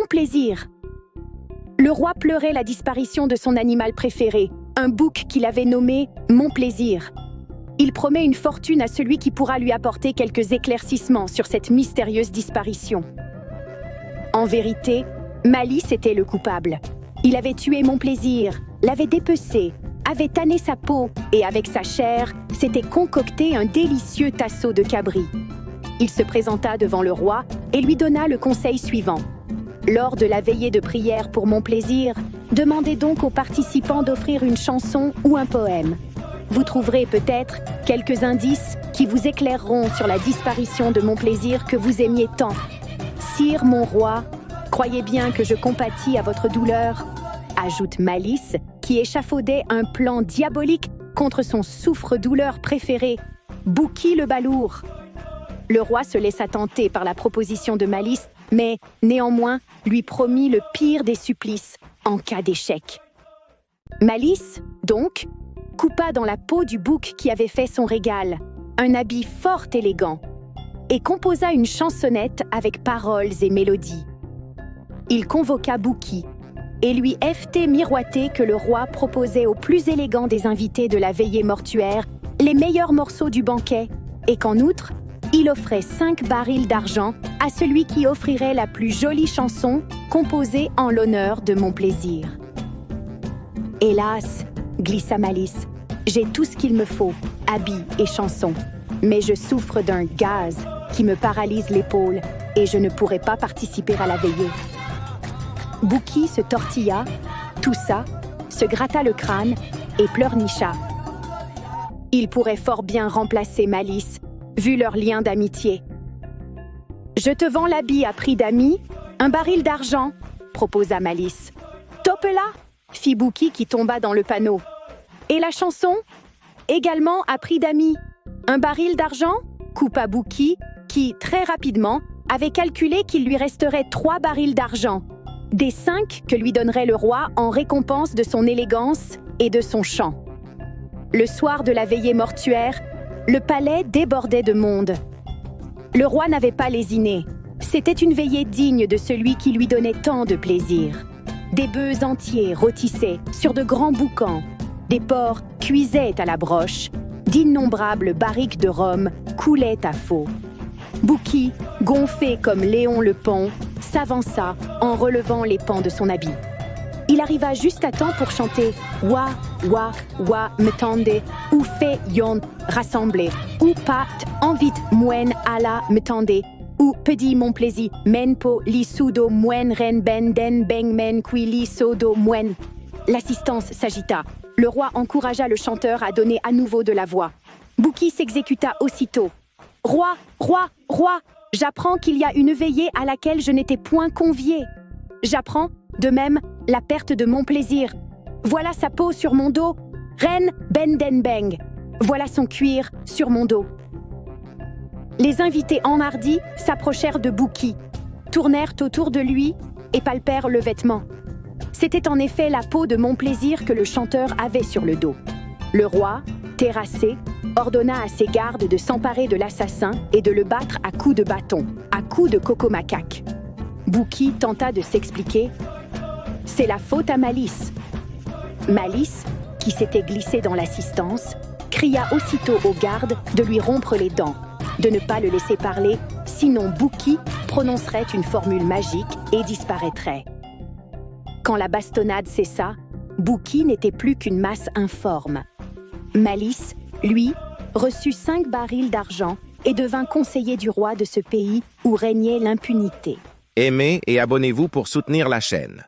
plaisir. Le roi pleurait la disparition de son animal préféré, un bouc qu'il avait nommé Mon Plaisir. Il promet une fortune à celui qui pourra lui apporter quelques éclaircissements sur cette mystérieuse disparition. En vérité, Malice était le coupable. Il avait tué Mon Plaisir, l'avait dépecé, avait tanné sa peau et avec sa chair, s'était concocté un délicieux tasseau de cabri. Il se présenta devant le roi et lui donna le conseil suivant. Lors de la veillée de prière pour Mon Plaisir, demandez donc aux participants d'offrir une chanson ou un poème. Vous trouverez peut-être quelques indices qui vous éclaireront sur la disparition de Mon Plaisir que vous aimiez tant. Sire mon roi, croyez bien que je compatis à votre douleur, ajoute Malice, qui échafaudait un plan diabolique contre son souffre-douleur préféré, Bouki le balourd. Le roi se laissa tenter par la proposition de Malice, mais néanmoins lui promit le pire des supplices en cas d'échec. Malice, donc, coupa dans la peau du bouc qui avait fait son régal, un habit fort élégant, et composa une chansonnette avec paroles et mélodies. Il convoqua Bouki et lui fit miroiter que le roi proposait aux plus élégants des invités de la veillée mortuaire les meilleurs morceaux du banquet et qu'en outre, il offrait 5 barils d'argent à celui qui offrirait la plus jolie chanson composée en l'honneur de Mon Plaisir. Hélas, glissa Malice, j'ai tout ce qu'il me faut, habits et chansons, mais je souffre d'un gaz qui me paralyse l'épaule et je ne pourrai pas participer à la veillée. Bouki se tortilla, toussa, se gratta le crâne et pleurnicha. Il pourrait fort bien remplacer Malice, vu leur lien d'amitié. « Je te vends l'habit à prix d'amis, un baril d'argent, » proposa Malice. « Tope-la » fit Bouki qui tomba dans le panneau. « Et la chanson ?»« Également à prix d'amis, un baril d'argent » coupa Bouki, qui, très rapidement, avait calculé qu'il lui resterait 3 barils d'argent, des 5 que lui donnerait le roi en récompense de son élégance et de son chant. Le soir de la veillée mortuaire, le palais débordait de monde. Le roi n'avait pas lésiné. C'était une veillée digne de celui qui lui donnait tant de plaisir. Des bœufs entiers rôtissaient sur de grands boucans. Des porcs cuisaient à la broche. D'innombrables barriques de rhum coulaient à faux. Bouki, gonflé comme Léon le Pont, s'avança en relevant les pans de son habit. Il arriva juste à temps pour chanter « Wa, wa, wa, me tende, ou fait yon, rassemblé, ou pat, envite, mouen, ala, me tende, ou pedi mon plaisir, men po, li sudo, mouen, ren, ben, den, beng, men, qui, li, sodo, mouen. » L'assistance s'agita. Le roi encouragea le chanteur à donner à nouveau de la voix. Bouki s'exécuta aussitôt. « Roi, roi, roi, j'apprends qu'il y a une veillée à laquelle je n'étais point convié. J'apprends, de même, la perte de Mon Plaisir. Voilà sa peau sur mon dos. Reine Ben Den Beng. Voilà son cuir sur mon dos. » Les invités enhardis s'approchèrent de Bouki, tournèrent autour de lui et palpèrent le vêtement. C'était en effet la peau de Mon Plaisir que le chanteur avait sur le dos. Le roi, terrassé, ordonna à ses gardes de s'emparer de l'assassin et de le battre à coups de bâton, à coups de coco-macaque. Bouki tenta de s'expliquer. « C'est la faute à Malice. » Malice, qui s'était glissé dans l'assistance, cria aussitôt aux gardes de lui rompre les dents, de ne pas le laisser parler, sinon Bouki prononcerait une formule magique et disparaîtrait. Quand la bastonnade cessa, Bouki n'était plus qu'une masse informe. Malice, lui, reçut 5 barils d'argent et devint conseiller du roi de ce pays où régnait l'impunité. Aimez et abonnez-vous pour soutenir la chaîne.